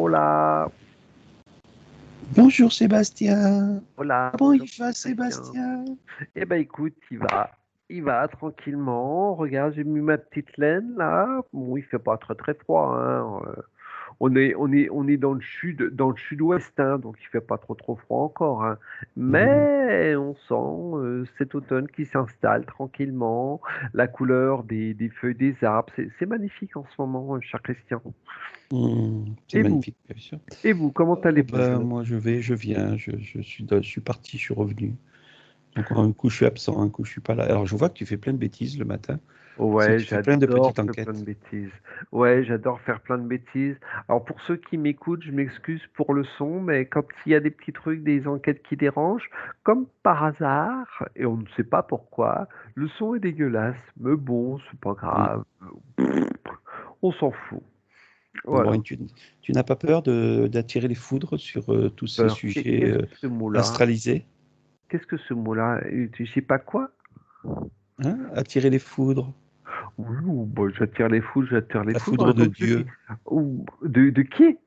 Hola, Bonjour Sébastien. hola, Comment il bonjour va Christian. Sébastien? Eh ben écoute, il va tranquillement. Regarde, j'ai mis ma petite laine là. Bon, il fait pas très très froid, hein. On est dans le sud-ouest, hein, donc il fait pas trop trop froid encore, hein. Mhm. Mais on sent cet automne qui s'installe tranquillement, la couleur des feuilles des arbres. C'est magnifique en ce moment, cher Christian. C'est Et vous? magnifique, bien sûr. Et vous, comment Oh, allez-vous? ben, moi je viens, je suis parti, je suis revenu. Donc un coup je suis absent, un coup je suis pas là. Alors je vois que tu fais plein de bêtises le matin. C'est que Ouais, tu fais plein de j'adore petites faire plein de enquêtes. bêtises. Ouais, j'adore faire plein de bêtises. Alors pour ceux qui m'écoutent, je m'excuse pour le son, mais quand il y a des petits trucs, des enquêtes qui dérangent, comme par hasard, et on ne sait pas pourquoi, le son est dégueulasse. Mais bon, c'est pas Mm. grave. On s'en fout. Bon, Voilà. tu n'as pas peur d'attirer les foudres sur tous ces Peur. sujets Qu'est-ce que ce mot-là? astralisés, Qu'est-ce que ce mot-là? Tu sais pas quoi? hein? Attirer les foudres, Ouh, bon, j'attire les fous, j'attire les la foudres, hein, foudre de comme je dis. Dieu. Ouh, de qui?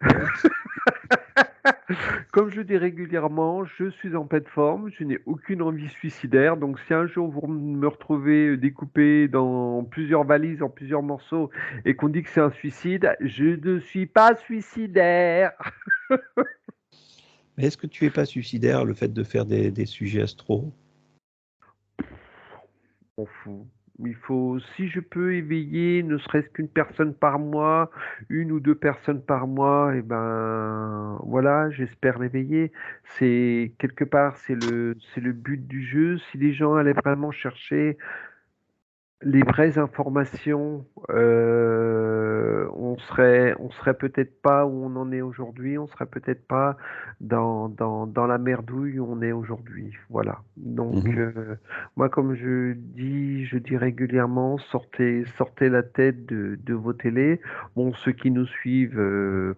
Comme je dis régulièrement, je suis en pleine forme, je n'ai aucune envie suicidaire, donc si un jour vous me retrouvez découpé dans plusieurs valises, en plusieurs morceaux, et qu'on dit que c'est un suicide, je ne suis pas suicidaire. Mais est-ce que tu es pas suicidaire le fait de faire des sujets astro? M'en fous. Il faut, si je peux éveiller ne serait-ce qu'une personne par mois, une ou deux personnes par mois, et ben voilà, j'espère l'éveiller. C'est quelque part, c'est le but du jeu. Si les gens allaient vraiment chercher les vraies informations, on serait peut-être pas où on en est aujourd'hui, on serait peut-être pas dans la merdouille où on est aujourd'hui. Voilà. Donc, Mhm. moi, comme je dis régulièrement, sortez la tête de vos télés. Bon, ceux qui nous suivent,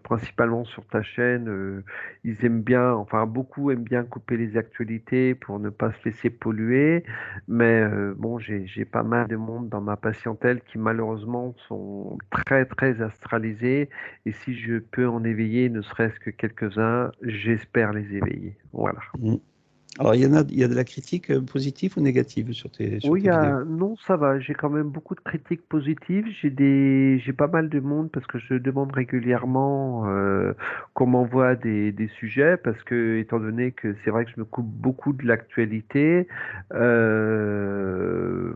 principalement sur ta chaîne, ils aiment bien, enfin, beaucoup aiment bien couper les actualités pour ne pas se laisser polluer. Mais bon, j'ai pas mal de monde dans ma patientèle qui malheureusement sont très très astralisés. Et si je peux en éveiller ne serait-ce que quelques-uns, j'espère les éveiller. Voilà. Mhm. Alors, il y a de la critique positive ou négative sur Oui, tes vidéos? non, ça va. J'ai quand même beaucoup de critiques positives. J'ai pas mal de monde parce que je demande régulièrement qu'on m'envoie des sujets parce que, étant donné que c'est vrai que je me coupe beaucoup de l'actualité, euh,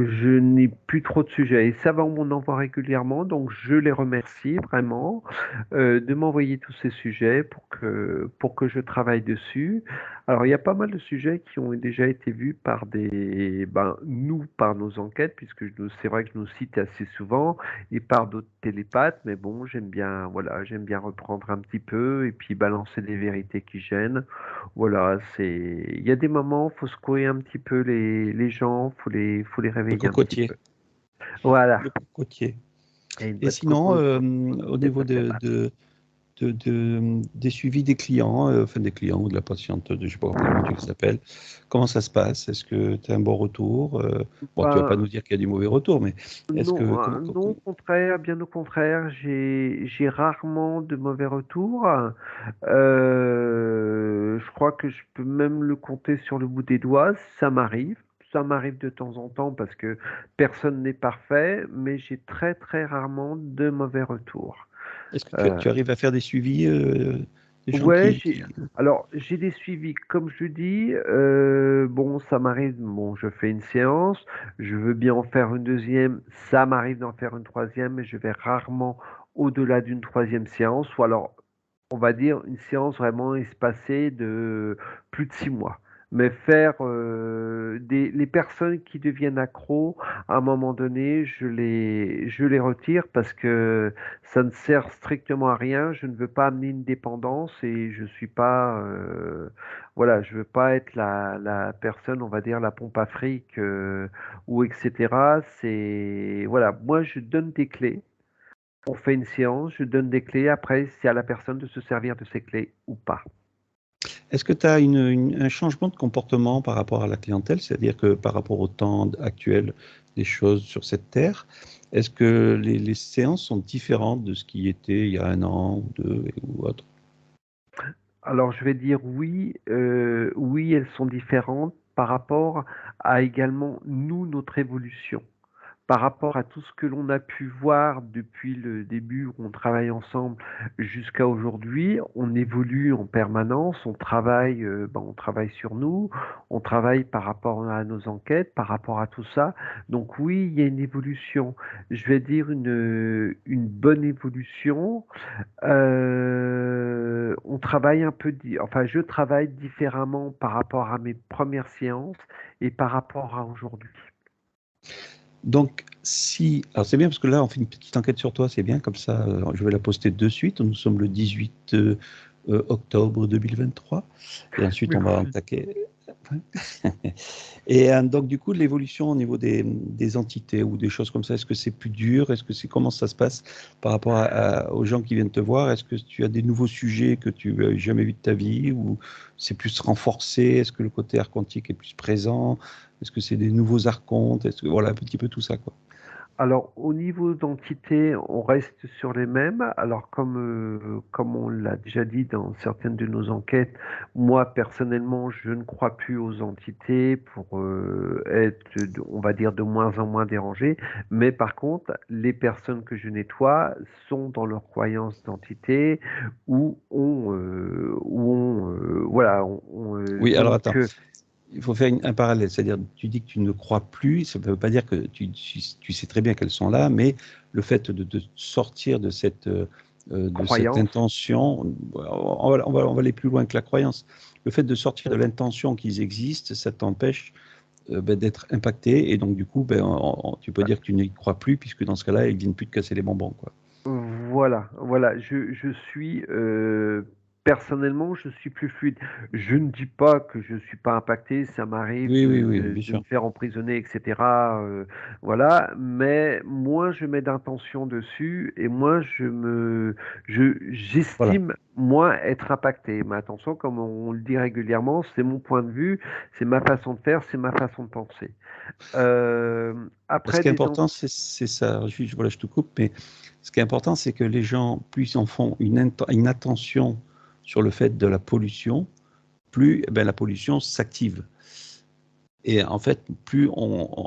je n'ai plus trop de sujets. Et ça va, on m'en envoie régulièrement, donc je les remercie vraiment de m'envoyer tous ces sujets pour que je travaille dessus. Alors, il y a pas mal de sujets qui ont déjà été vus par nos enquêtes, puisque c'est vrai que je nous cite assez souvent, et par d'autres télépathes, mais bon, j'aime bien reprendre un petit peu et puis balancer des vérités qui gênent. Voilà, il y a des moments, faut secouer un petit peu les gens, faut les Le réveiller un petit cocotier. peu. Voilà. Le cocotier. Et une Et bonne sinon, coco, au c'est niveau pas très mal. des suivis des clients, enfin des clients ou de la patiente, je sais pas comment tu les appelles, comment ça se passe? Est-ce que tu as un bon retour? Bon, tu vas pas Ben, nous dire qu'il y a du mauvais retour, mais est-ce que non, non, au contraire, bien au contraire, j'ai rarement de mauvais retours. Je crois que je peux même le compter sur le bout des doigts. Ça m'arrive de temps en temps parce que personne n'est parfait, mais j'ai très très rarement de mauvais retours. est-ce que Euh, tu arrives à faire des suivis des gens Ouais, qui... alors j'ai des suivis, comme je dis, bon, ça m'arrive, bon, je fais une séance, je veux bien en faire une deuxième, ça m'arrive d'en faire une troisième, mais je vais rarement au-delà d'une troisième séance, ou alors on va dire une séance vraiment espacée de plus de 6 mois. Mais faire les personnes qui deviennent accros, à un moment donné, je les retire parce que ça ne sert strictement à rien. Je ne veux pas amener une dépendance et je suis pas, voilà, je veux pas être la personne, on va dire, la pompe à fric ou etc. C'est, voilà, moi je donne des clés. On fait une séance, je donne des clés. Après, c'est à la personne de se servir de ces clés ou pas. Est-ce que tu as un changement de comportement par rapport à la clientèle, c'est-à-dire que par rapport au temps actuel des choses sur cette terre, Est-ce que les séances sont différentes de ce qui était il y a un an ou deux ou autre? Alors, je vais dire oui, oui, elles sont différentes par rapport à également nous, notre évolution. Par rapport à tout ce que l'on a pu voir depuis le début où on travaille ensemble jusqu'à aujourd'hui, on évolue en permanence, on travaille sur nous, on travaille par rapport à nos enquêtes, par rapport à tout ça. Donc oui, il y a une évolution. Je vais dire une bonne évolution. On travaille enfin, je travaille différemment par rapport à mes premières séances et par rapport à aujourd'hui. Donc, si. Alors, c'est bien parce que là, on fait une petite enquête sur toi, c'est bien, comme ça, je vais la poster de suite. Nous sommes le 18 octobre 2023. Et ensuite, on va Merci. attaquer. Et donc, du coup, l'évolution au niveau des entités ou des choses comme ça, est-ce que c'est plus dur? Comment ça se passe par rapport aux gens qui viennent te voir? Est-ce que tu as des nouveaux sujets que tu n'as jamais vus de ta vie ou c'est plus renforcé? Est-ce que le côté art quantique est plus présent? Est-ce que c'est des nouveaux archontes? Est-ce que voilà un petit peu tout ça, quoi. Alors, au niveau d'entité, on reste sur les mêmes. Alors, comme on l'a déjà dit dans certaines de nos enquêtes, moi, personnellement, je ne crois plus aux entités pour être, on va dire, de moins en moins dérangé. Mais par contre, les personnes que je nettoie sont dans leur croyance d'entité voilà, Oui, alors donc, attends. Il faut faire un parallèle, c'est-à-dire tu dis que tu ne crois plus, ça ne veut pas dire que tu sais très bien qu'elles sont là, mais le fait de sortir de cette croyance. intention, on va aller plus loin que la croyance. Le fait de sortir de l'intention qu'ils existent, ça t'empêche d'être impacté et donc du coup, tu peux dire que tu n'y crois plus puisque dans ce cas-là, ils ne viennent plus te casser les bonbons, quoi. Voilà. Je suis personnellement, je suis plus fluide. Je ne dis pas que je suis pas impacté. Ça m'arrive Oui, oui, oui, bien de me sûr. faire emprisonner, etc. Voilà. Mais moins je mets d'intention dessus et moins Voilà. j'estime moins être impacté. Mais attention, comme on le dit régulièrement, c'est mon point de vue, c'est ma façon de faire, c'est ma façon de penser. Euh, Ce après qui est des important, c'est ça. Voilà, je te coupe, mais ce qui est important, c'est que les gens, plus ils en font une attention sur le fait de la pollution, plus la pollution s'active. Et en fait,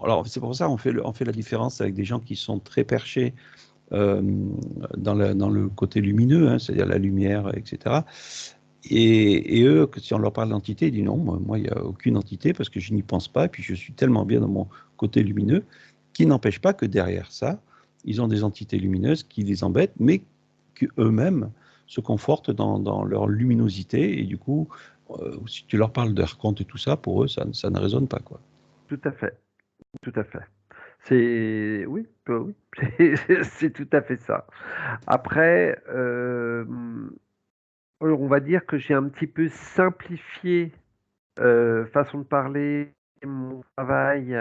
alors c'est pour ça on fait la différence avec des gens qui sont très perchés euh, dans le côté lumineux, hein, c'est-à-dire la lumière, etc. Et eux, si on leur parle d'entité, ils disent non, moi, il n'y a aucune entité parce que je n'y pense pas, et puis je suis tellement bien dans mon côté lumineux, qui n'empêche pas que derrière ça, ils ont des entités lumineuses qui les embêtent, mais qu'eux-mêmes se confortent dans leur luminosité, et du coup, si tu leur parles d'archonte et tout ça, pour eux, ça ne résonne pas, quoi. Tout à fait. Tout à fait. Oui, c'est tout à fait ça. Après, on va dire que j'ai un petit peu simplifié façon de parler mon travail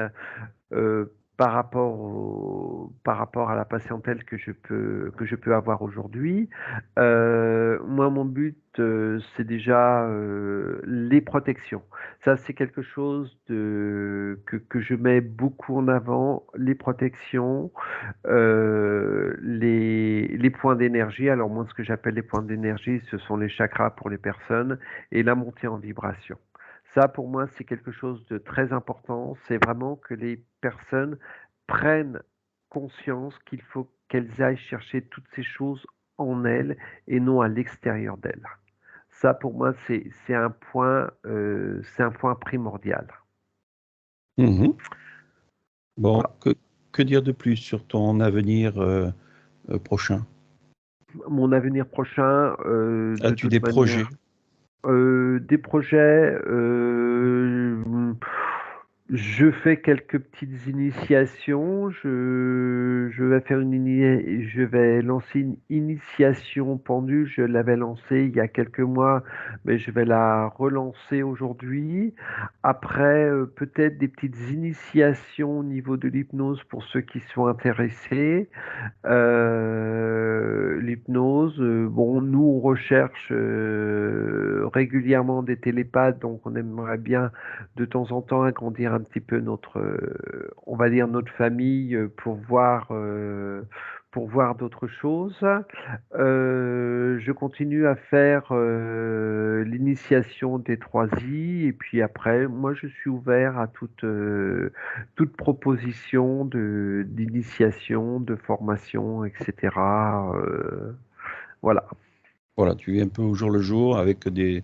par rapport à la patientèle que je peux avoir aujourd'hui. Moi, mon but, c'est déjà les protections. Ça, c'est quelque chose que je mets beaucoup en avant, les protections, les points d'énergie. Alors, moi, ce que j'appelle les points d'énergie, ce sont les chakras pour les personnes et la montée en vibration. Ça, pour moi, c'est quelque chose de très important. C'est vraiment que les personnes prennent conscience qu'il faut qu'elles aillent chercher toutes ces choses en elles et non à l'extérieur d'elles. Ça, pour moi, c'est un point primordial. Mhm. Bon, Voilà. que dire de plus sur ton avenir prochain? Mon avenir prochain, de As-tu toute des projets? manière, des projets, je fais quelques petites initiations. Je vais lancer une initiation pendule. Je l'avais lancée il y a quelques mois, mais je vais la relancer aujourd'hui. Après, peut-être des petites initiations au niveau de l'hypnose pour ceux qui sont intéressés. L'hypnose, bon, nous on recherche régulièrement des télépathes, donc on aimerait bien de temps en temps agrandir un petit peu on va dire notre famille pour voir d'autres choses. Je continue à faire l'initiation des 3I et puis après, moi, je suis ouvert à toute proposition d'initiation, de formation, etc. Voilà. Voilà, tu es un peu au jour le jour avec des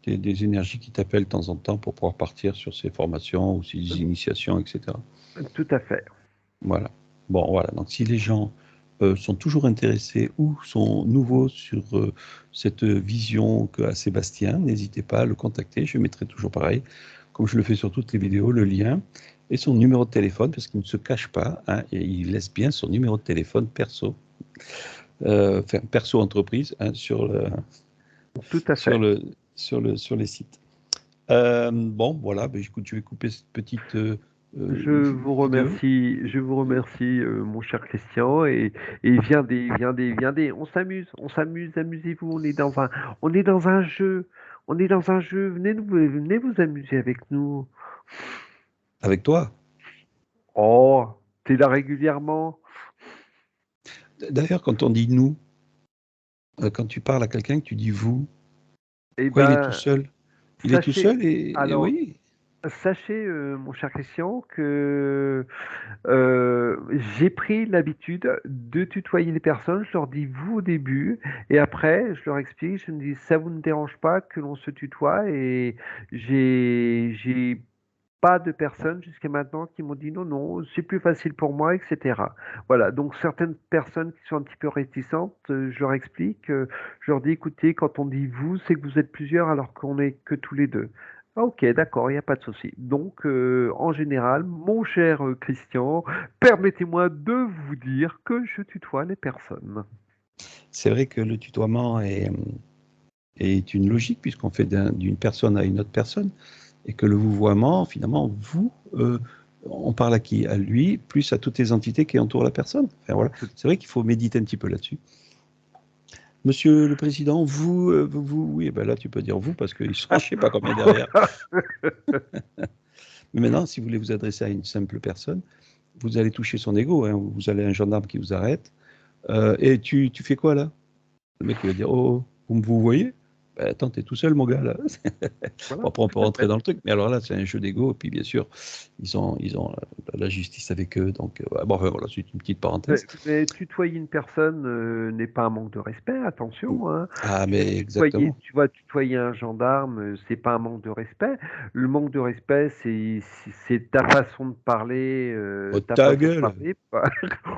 énergies qui t'appellent de temps en temps pour pouvoir partir sur ces formations ou ces initiations, etc. Tout à fait. Voilà. Bon, voilà. Donc, si les gens sont toujours intéressés ou sont nouveaux sur cette vision qu'a Sébastien, n'hésitez pas à le contacter. Je mettrai toujours pareil, comme je le fais sur toutes les vidéos, le lien et son numéro de téléphone, parce qu'il ne se cache pas, hein, et il laisse bien son numéro de téléphone perso, enfin, perso entreprise, hein, Tout à sur fait. le, sur les sites. Bon, voilà, ben, écoute, je vais couper cette petite vidéo. Je vous remercie, mon cher Christian, et viendez, on s'amuse, amusez-vous, on est dans un jeu, venez vous amuser avec nous. Avec toi. Oh, t'es là régulièrement? D'ailleurs, quand on dit nous, quand tu parles à quelqu'un, que tu dis vous, Eh quoi, il est tout ben, seul. Il est tout sachez, seul et alors, oui, sachez, mon cher Christian, que j'ai pris l'habitude de tutoyer les personnes. Je leur dis vous au début et après, je leur explique. Je me dis ça vous ne dérange pas que l'on se tutoie et j'ai pas de personnes jusqu'à maintenant qui m'ont dit non, non, c'est plus facile pour moi, etc. Voilà, donc certaines personnes qui sont un petit peu réticentes, je leur explique, je leur dis écoutez, quand on dit vous, c'est que vous êtes plusieurs alors qu'on n'est que tous les deux. Ah, ok, d'accord, il n'y a pas de souci. Donc, en général, mon cher Christian, permettez-moi de vous dire que je tutoie les personnes. c'est vrai que le tutoiement est une logique puisqu'on fait d'une personne à une autre personne et que le vouvoiement, finalement, vous, on parle à qui? À lui, plus à toutes les entités qui entourent la personne. Enfin, voilà. Tout- C'est vrai qu'il faut méditer un petit peu là-dessus. Monsieur le Président, vous, oui, ben là tu peux dire vous parce qu'ils sont, je sais pas combien derrière. Mais maintenant, si vous voulez vous adresser à une simple personne, vous allez toucher son ego. Hein. Vous allez à un gendarme qui vous arrête. Et tu fais quoi là? Le mec il va dire, oh, vous voyez? Ben, attends, t'es tout seul, mon gars, là. Bon, Voilà, après, on peut tout à rentrer fait. dans le truc, mais alors là, c'est un jeu d'ego, et puis bien sûr, ils ont la justice avec eux, donc, ouais, bon, enfin, voilà, c'est une petite parenthèse. Mais tutoyer une personne n'est pas un manque de respect, attention, hein. Ah, mais exactement. Tu vois, tutoyer un gendarme, c'est pas un manque de respect. Le manque de respect, c'est ta façon de parler, Oh, ta gueule!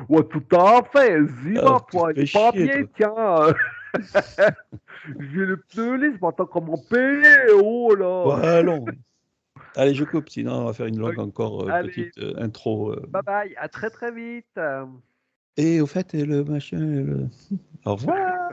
Ouais, tout à fait. Ah, Zima, tu toi, il fais est pas chier, bien, toi. tiens. J'ai le pneu lisse, maintenant comment payer? Oh Bon, là. allons. Allez, je coupe, sinon on va faire une Ok, longue encore allez, petite intro. bye bye, à très très vite. Et au fait, le machin, au revoir!